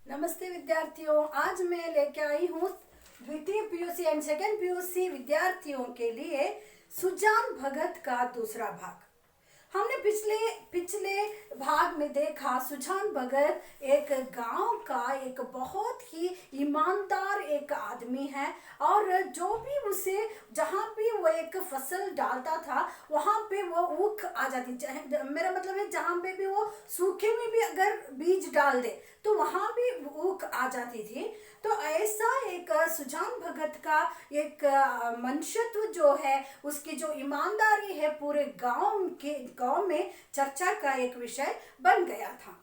नमस्ते विद्यार्थियों, आज मैं लेके आई हूँ द्वितीय पीयूसी एंड सेकेंड पीयूसी विद्यार्थियों के लिए सुजान भगत का दूसरा भाग। हमने पिछले पिछले भाग में देखा सुजान भगत एक गांव का एक बहुत ही ईमानदार एक आदमी है और जो भी उसे जहाँ भी वो एक फसल डालता था वहाँ पे वो ऊख आ जाती। मेरा मतलब है जहाँ पे भी वो सूखे में भी अगर बीज डाल दे तो वहाँ भी ऊख आ जाती थी। तो ऐसा एक सुजान भगत का एक मनुष्यत्व जो है, उसकी जो ईमानदारी है पूरे गांव में चर्चा का एक विषय बन गया था।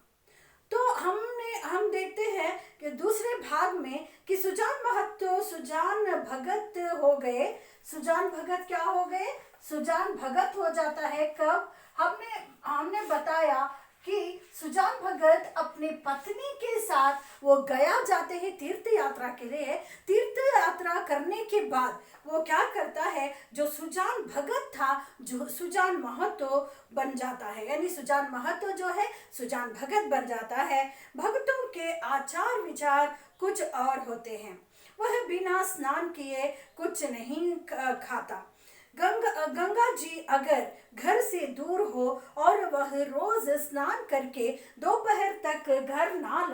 तो हम देखते हैं कि दूसरे भाग में कि सुजान भगत हो गए। सुजान भगत क्या हो गए? सुजान भगत हो जाता है कब? हमने बताया कि सुजान भगत अपनी पत्नी के साथ वो गया जाते हैं तीर्थ यात्रा के लिए। तीर्थ यात्रा करने के बाद वो क्या करता है, जो सुजान भगत था जो सुजान महतो बन जाता है, यानी सुजान महतो जो है सुजान भगत बन जाता है। भगतों के आचार विचार कुछ और होते हैं। वह बिना स्नान किए कुछ नहीं खाता। गंगा जी अगर घर से दूर हो और वह रोज स्नान करके दोपहर तक घर ना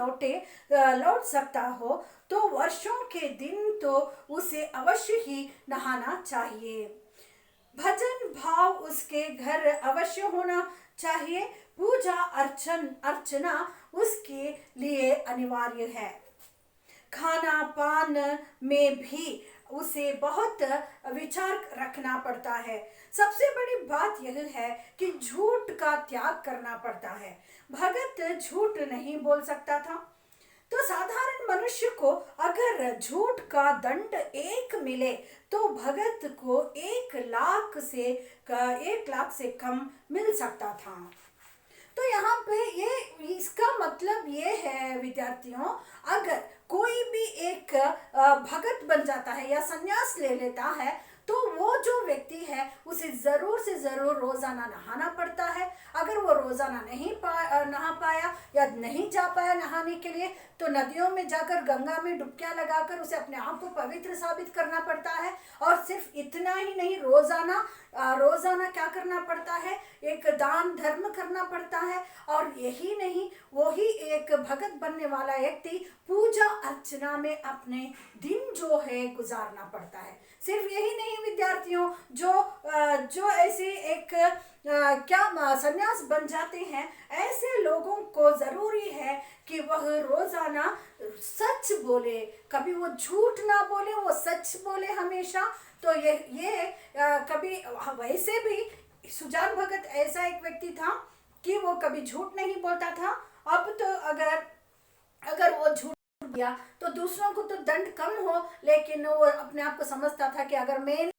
लौट सकता हो तो वर्षों के दिन तो उसे अवश्य ही नहाना चाहिए। भजन भाव उसके घर अवश्य होना चाहिए। पूजा अर्चना उसके लिए अनिवार्य है। खाना पान में भी उसे बहुत विचार रखना पड़ता है। सबसे बड़ी बात यह है कि झूठ का त्याग करना पड़ता है। भगत झूठ नहीं बोल सकता था। तो साधारण मनुष्य को अगर झूठ का दंड एक मिले तो भगत को 1 लाख से कम मिल सकता था। तो यहाँ पे इसका मतलब ये है विद्यार्थियों, अगर कोई भी एक भगत बन जाता है या संन्यास ले लेता है तो वो जो व्यक्ति है उसे जरूर से जरूर रोजाना नहाना पड़ता है। अगर वो रोजाना नहीं नहा पाया या नहीं जा पाया नहाने के लिए तो नदियों में जाकर गंगा में डुबकियां लगाकर उसे अपने आप को पवित्र साबित करना पड़ता है। और सिर्फ इतना ही नहीं, रोजाना क्या करना पड़ता है, एक दान धर्म करना पड़ता है। और यही नहीं, वो ही एक भगत बनने वाला व्यक्ति पूजा अर्चना में अपने दिन जो है गुजारना पड़ता है। सिर्फ यही नहीं विद्यार्थियों, जो ऐसे एक संन्यास बन जाते हैं, ऐसे लोगों को जरूरी है कि वह रोजाना सच बोले, कभी वो झूठ ना बोले, वो सच बोले हमेशा। तो ये कभी वैसे भी सुजान भगत ऐसा एक व्यक्ति था कि वो कभी झूठ नहीं बोलता था। अब तो अगर वो झूठ दिया तो दूसरों को तो दंड कम हो, लेकिन वो अपने आप को समझता था कि अगर मैंने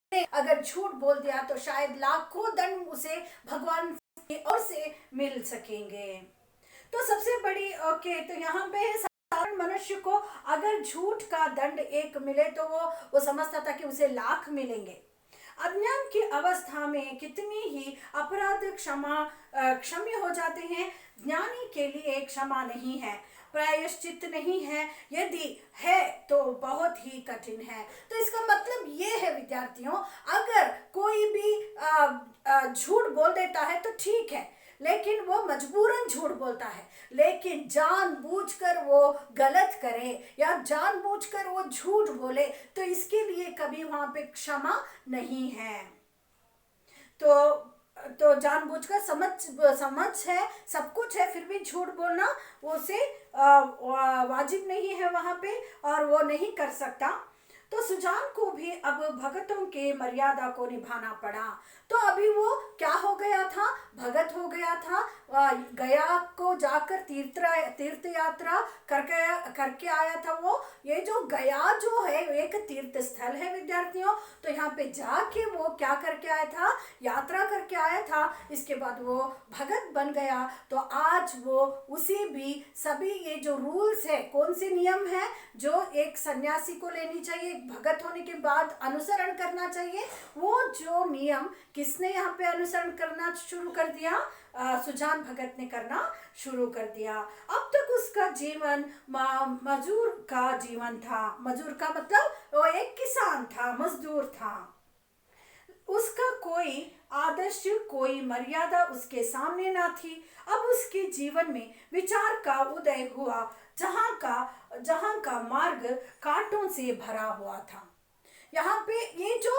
झूठ बोल दिया तो शायद लाखों दंड उसे भगवान की ओर से मिल सकेंगे। तो सबसे बड़ी तो यहाँ पे साधारण मनुष्य को अगर झूठ का दंड एक मिले तो वो समझता था कि उसे लाख मिलेंगे। अज्ञान की अवस्था में कितनी ही अपराध क्षम्य हो जाते हैं। ज्ञानी के लिए क्षमा नहीं है, प्रायश्चित नहीं है, यदि है तो बहुत ही कठिन है। तो इसका मतलब ये है विद्यार्थियों, अगर कोई भी झूठ बोल देता है तो ठीक है, लेकिन वो मजबूरन झूठ बोलता है। लेकिन जानबूझकर वो गलत करे या जानबूझकर वो झूठ बोले तो इसके लिए कभी वहां पे क्षमा नहीं है। तो जानबूझकर समझ है, सब कुछ है, फिर भी झूठ बोलना उसे वाजिब नहीं है वहां पे, और वो नहीं कर सकता। तो सुजान को भी अब भगतों के मर्यादा को निभाना पड़ा। तो अभी वो क्या हो गया था? भगत हो गया था। गया को जाकर तीर्थ यात्रा करके आया था वो। ये जो गया जो है एक तीर्थ स्थल है विद्यार्थियों। तो यहाँ पे जाके वो क्या करके आया था? यात्रा करके आया था। इसके बाद वो भगत बन गया। तो आज वो उसे भी सभी ये जो रूल्स है, कौन से नियम है जो एक सन्यासी को लेनी चाहिए, भगत होने के बाद अनुसरण करना चाहिए, वो जो नियम किसने यहाँ पे अनुसरण करना शुरू कर दिया? सुजान भगत ने करना शुरू कर दिया। अब तक उसका जीवन मजदूर का जीवन था। मजदूर का मतलब वो एक किसान था, मजदूर था। उसका कोई आदर्श, कोई मर्यादा उसके सामने ना थी। अब उसके जीवन में विचार का उदय हुआ, जहां का मार्ग कांटों से भरा हुआ था। यहाँ पे ये जो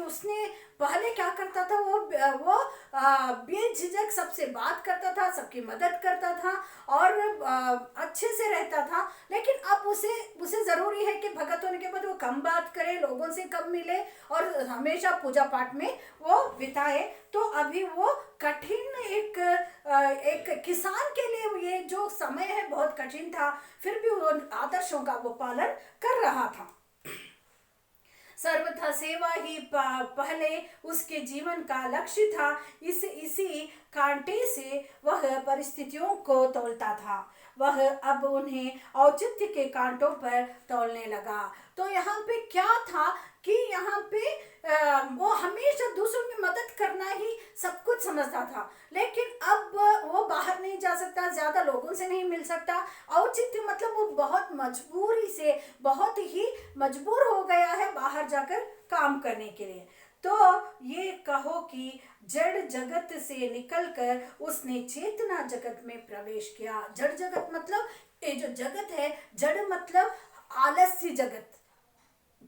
उसने पहले क्या करता था, वो बेझिझक सबसे बात करता था, सबकी मदद करता था और अच्छे से रहता था। लेकिन अब उसे जरूरी है कि भगत होने के बाद वो कम बात करे, लोगों से कम मिले और हमेशा पूजा पाठ में वो बिताए। तो अभी वो कठिन एक किसान के लिए ये जो समय है बहुत कठिन था, फिर भी वो आदर्शों का वो पालन कर रहा था। सर्वथा सेवा ही पहले उसके जीवन का लक्ष्य था। इसी कांटे से वह परिस्थितियों को तोलता था। वह अब उन्हें औचित्य के कांटों पर तोलने लगा। तो यहाँ पे क्या था कि यहाँ पे वो हमेशा दूसरों की मदद करना ही सब कुछ समझता था। लेकिन अब वो बाहर नहीं जा सकता, ज्यादा लोगों से नहीं मिल सकता। औचित्य मतलब वो बहुत मजबूरी से, बहुत ही मजबूर हो गया है बाहर जाकर काम करने के लिए। तो ये कहो कि जड़ जगत से निकलकर उसने चेतना जगत में प्रवेश किया। जड़ जगत मतलब ये जो जगत है, जड़ मतलब आलस्य जगत,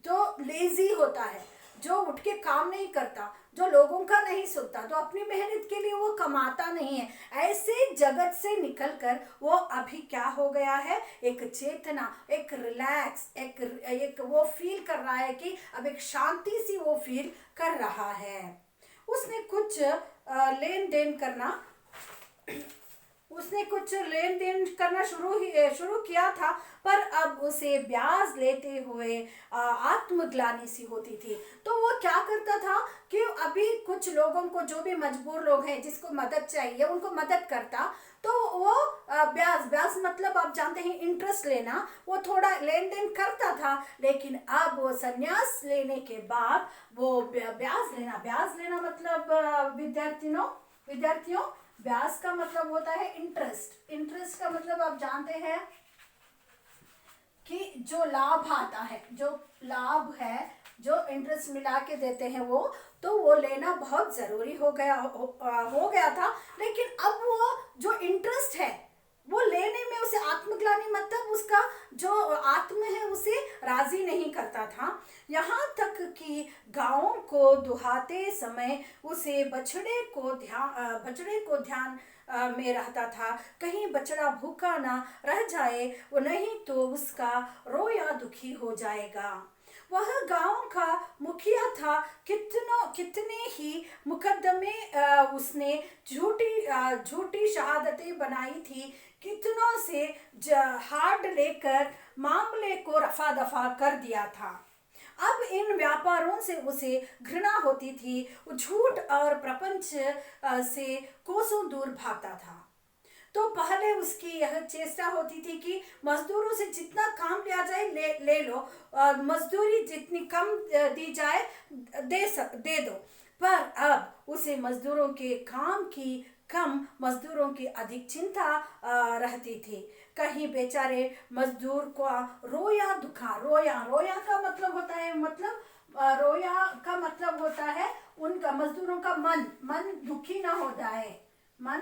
जो लेजी होता है, जो उठ के काम नहीं करता, जो लोगों का नहीं सुनता, जो अपनी मेहनत के लिए वो कमाता नहीं है, ऐसे जगत से निकलकर वो अभी क्या हो गया है, एक चेतना, एक रिलैक्स, एक वो फील कर रहा है कि अब एक शांति सी वो फील कर रहा है। उसने कुछ लेन देन करना शुरू किया था, पर अब उसे ब्याज लेते हुए आत्मग्लानि सी होती थी। तो वो क्या करता था कि अभी कुछ लोगों को, जो भी मजबूर लोग हैं जिसको मदद चाहिए, उनको मदद करता। तो वो ब्याज मतलब आप जानते हैं इंटरेस्ट लेना, वो थोड़ा लेन देन करता था। लेकिन अब वो संन्यास लेने के बाद वो ब्याज लेना मतलब विद्यार्थियों ब्याज का मतलब होता है इंटरेस्ट का मतलब आप जानते हैं कि जो लाभ आता है, जो लाभ है, जो इंटरेस्ट मिला के देते हैं वो लेना बहुत जरूरी हो गया था। लेकिन अब वो जो इंटरेस्ट है वो लेने में उसे आत्मग्लानि मतलब उसका जो आत्म है उसे राजी नहीं करता था। यहाँ तक कि गायों को दुहाते समय उसे बछड़े को ध्यान में रहता था, कहीं बछड़ा भूखा ना रह जाए, वो नहीं तो उसका रोया दुखी हो जाएगा। वह गांव का मुखिया था। कितने ही मुकदमे उसने झूठी शहादतें बनाई थी, कितनों से हार्ड लेकर मामले को रफा दफा कर दिया था। अब इन व्यापारों से उसे घृणा होती थी। वो झूठ और प्रपंच से कोसों दूर भागता था। तो पहले उसकी यह चेष्टा होती थी कि मजदूरों से जितना काम लिया जाए ले लो, मजदूरी जितनी कम दी जाए दे दो। पर अब उसे मजदूरों के काम की कम, मजदूरों की अधिक चिंता रहती थी। कहीं बेचारे मजदूर को रोया का मतलब होता है, रोया का मतलब होता है उनका, मजदूरों का मन दुखी ना हो जाए, मन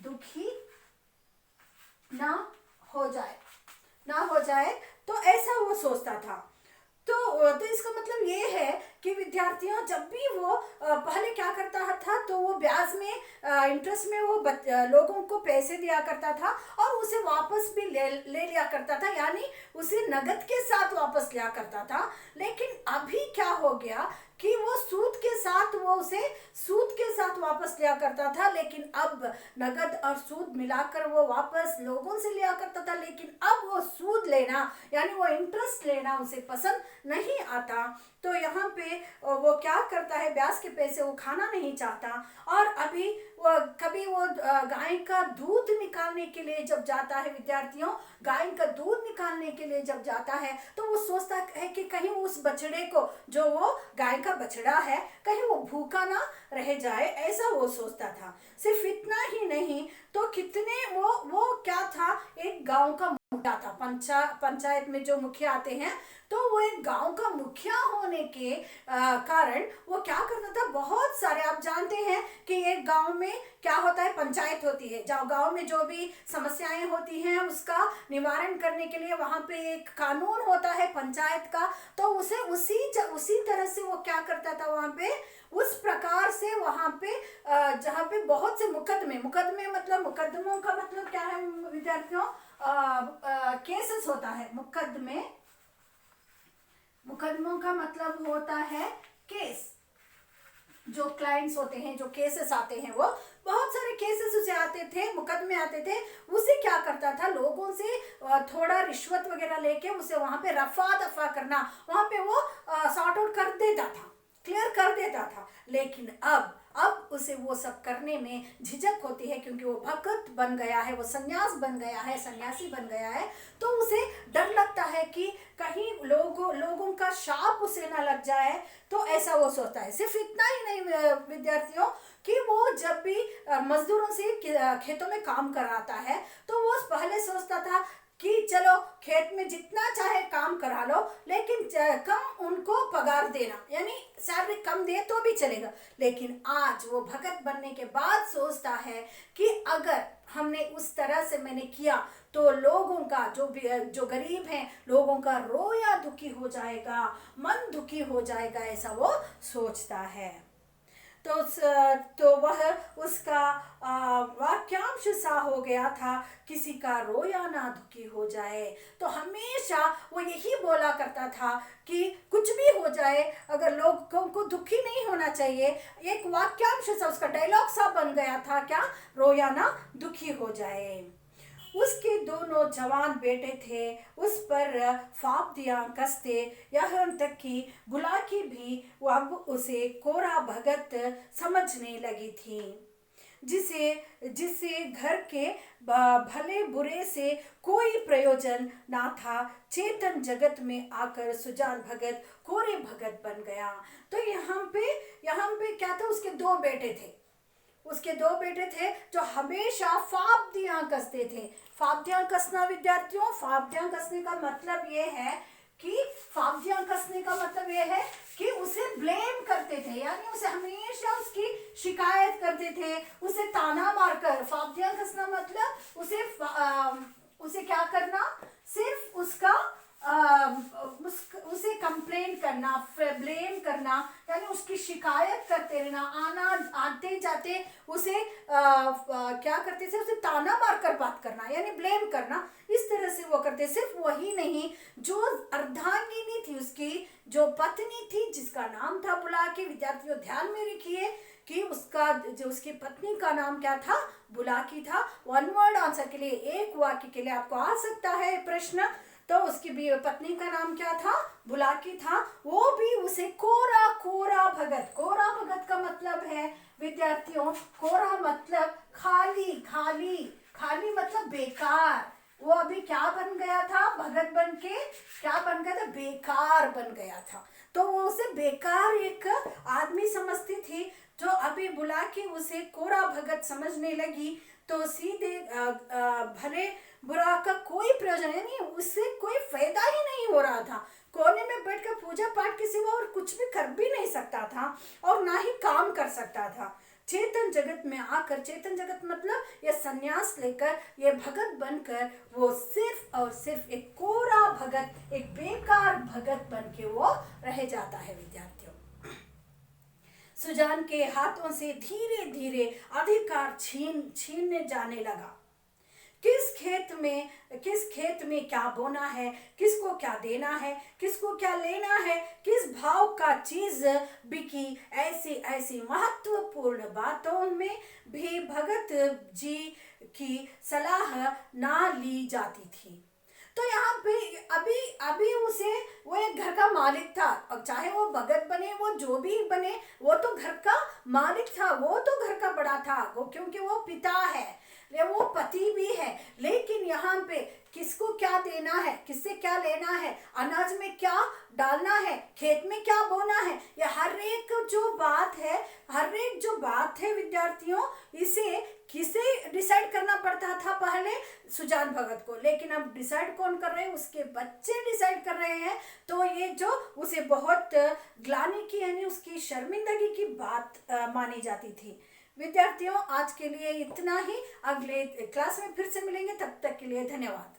दुखी ना हो जाए, तो ऐसा वो सोचता था। तो इसका मतलब ये है कि विद्यार्थियों जब भी वो पहले क्या करता था, तो वो ब्याज में इंटरेस्ट में वो लोगों को पैसे दिया करता था और उसे वापस भी ले लिया करता था, यानी उसे नगद के साथ वापस लिया करता था। लेकिन अभी क्या हो गया कि वो सूद के साथ वापस लिया करता था। लेकिन अब नगद और सूद मिलाकर वो वापस लोगों से लिया करता था। लेकिन अब वो सूद लेना यानी वो इंटरेस्ट लेना उसे पसंद नहीं आता। तो यहाँ पे वो क्या करता है, ब्याज के पैसे वो खाना नहीं चाहता। और अभी कभी वो गाय का दूध निकालने के लिए जब जाता है, विद्यार्थियों गाय का दूध निकालने के लिए जब जाता है, तो वो सोचता है कि कहीं उस बछड़े को, जो वो गाय का बछड़ा है, कहीं वो भूखा ना रह जाए, ऐसा वो सोचता था। सिर्फ इतना ही नहीं तो कितने वो क्या था, एक गांव का मुखिया था। पंचायत में जो मुखिया आते हैं, तो वो एक गांव का मुखिया होने के कारण वो क्या करता था, बहुत सारे, आप जानते हैं कि एक गांव में क्या होता है, पंचायत होती है। जहाँ गांव में जो भी समस्याएं होती हैं उसका निवारण करने के लिए वहां पे एक कानून होता है पंचायत का। तो उसी तरह से वो क्या करता था वहां पे, उस प्रकार से वहां पे जहाँ पे बहुत से मुकदमे मतलब मुकदमों का मतलब क्या है विद्यार्थियों, केसेस होता है। मुकदमों का मतलब होता है केस। जो क्लाइंट्स होते हैं, जो केसेस आते हैं, वो बहुत सारे केसेस उसे आते थे, मुकदमे आते थे। उसे क्या करता था, लोगों से थोड़ा रिश्वत वगैरह लेके उसे वहां पे रफा दफा करना, वहां पे वो सॉर्ट आउट कर देता था, क्लियर कर देता था। लेकिन अब उसे वो सब करने में झिझक होती है, क्योंकि वो भक्त बन गया है, वो सन्यास बन गया है, सन्यासी बन गया है। तो उसे डर लगता है कि कहीं लोगों का शाप उसे ना लग जाए, तो ऐसा वो सोचता है। सिर्फ इतना ही नहीं विद्यार्थियों, कि वो जब भी मजदूरों से खेतों में काम कराता है, तो वो पहले सोचता था कि चलो खेत में जितना चाहे काम करा लो, लेकिन कम उनको पगार देना, यानी सैलरी कम दे तो भी चलेगा। लेकिन आज वो भगत बनने के बाद सोचता है कि अगर हमने उस तरह से मैंने किया तो लोगों का जो गरीब हैं, लोगों का रोया दुखी हो जाएगा, मन दुखी हो जाएगा, ऐसा वो सोचता है। तो वह उसका वाक्यांश सा हो गया था, किसी का रोया ना दुखी हो जाए। तो हमेशा वो यही बोला करता था कि कुछ भी हो जाए, अगर लोगों को दुखी नहीं होना चाहिए। एक वाक्यांश सा, उसका डायलॉग सा बन गया था, क्या, रोया ना दुखी हो जाए। उसके दोनों जवान बेटे थे, उस पर फाप्तियां कसते, यहाँ तक कि बुलाकी भी वो अब उसे कोरा भगत समझने लगी थी, जिसे जिससे घर के भले बुरे से कोई प्रयोजन ना था। चेतन जगत में आकर सुजान भगत कोरे भगत बन गया। तो यहाँ पे क्या था, उसके दो बेटे थे जो हमेशा फाप्तियां कसते थे। फाप्तियां कसना विद्यार्थियों, फाप्तियां कसने का मतलब ये है कि उसे ब्लेम करते थे, यानी उसे हमेशा उसकी शिकायत करते थे, उसे ताना मारकर। फाप्तियां कसना मतलब उसे क्या करना, सिर्फ उसका उसे कंप्लेन करना, ब्लेम करना, यानी उसकी शिकायत करते रहना, आते जाते उसे क्या करते थे, उसे ताना मारकर बात करना, यानी ब्लेम करना। इस तरह से वो करते। सिर्फ वही नहीं, जो अर्धांगिनी थी, उसकी जो पत्नी थी, जिसका नाम था बुलाकी, विद्यार्थियों ध्यान में रखिए कि उसकी पत्नी का नाम क्या था, बुलाकी था। वन वर्ड आंसर के लिए, एक वाक्य के लिए आपको आ सकता है प्रश्न। तो उसकी भी पत्नी का नाम क्या था, बुलाकी था। वो भी उसे कोरा भगत का मतलब है विद्यार्थियों, कोरा मतलब खाली मतलब बेकार। वो अभी क्या बन गया था, भगत बन के क्या बन गया था, बेकार बन गया था। तो वो उसे बेकार एक आदमी समझती थी। जो अभी बुलाकी उसे कोरा भगत समझने लगी, तो सीधे भले बुरा का कोई प्रयोजन नहीं, उससे कोई फायदा ही नहीं हो रहा था। कोने में बैठकर पूजा पाठ के सिवा और कुछ भी कर भी नहीं सकता था, और ना ही काम कर सकता था। चेतन जगत में आकर, चेतन जगत मतलब ये सन्यास लेकर, ये भगत बनकर, वो सिर्फ और सिर्फ एक कोरा भगत, एक बेकार भगत बन के वो रह जाता है विद्यार्थियों। सुजान के हाथों से धीरे धीरे अधिकार छीनने जाने लगा। किस खेत में क्या बोना है, किसको क्या देना है, किसको क्या लेना है, किस भाव का चीज बिकी, ऐसी महत्वपूर्ण बातों में भी भगत जी की सलाह ना ली जाती थी। तो यहाँ पे अभी उसे, वो एक घर का मालिक था, अब चाहे वो भगत बने, वो जो भी बने, वो तो घर का मालिक था, वो तो घर का बड़ा था, वो क्योंकि वो पिता है। वो पति भी है, लेकिन यहाँ पे किसको क्या देना है, किससे क्या लेना है, अनाज में क्या डालना है, खेत में क्या बोना है, ये हर एक जो बात है विद्यार्थियों, इसे किसे डिसाइड करना पड़ता था पहले? सुजान भगत को। लेकिन अब डिसाइड कौन कर रहे हैं? उसके बच्चे डिसाइड कर रहे हैं। तो ये जो उसे बहुत ग्लानि की यानी उसकी शर्मिंदगी की बात मानी जाती थी। विद्यार्थियों, आज के लिए इतना ही। अगले क्लास में फिर से मिलेंगे, तब तक के लिए धन्यवाद।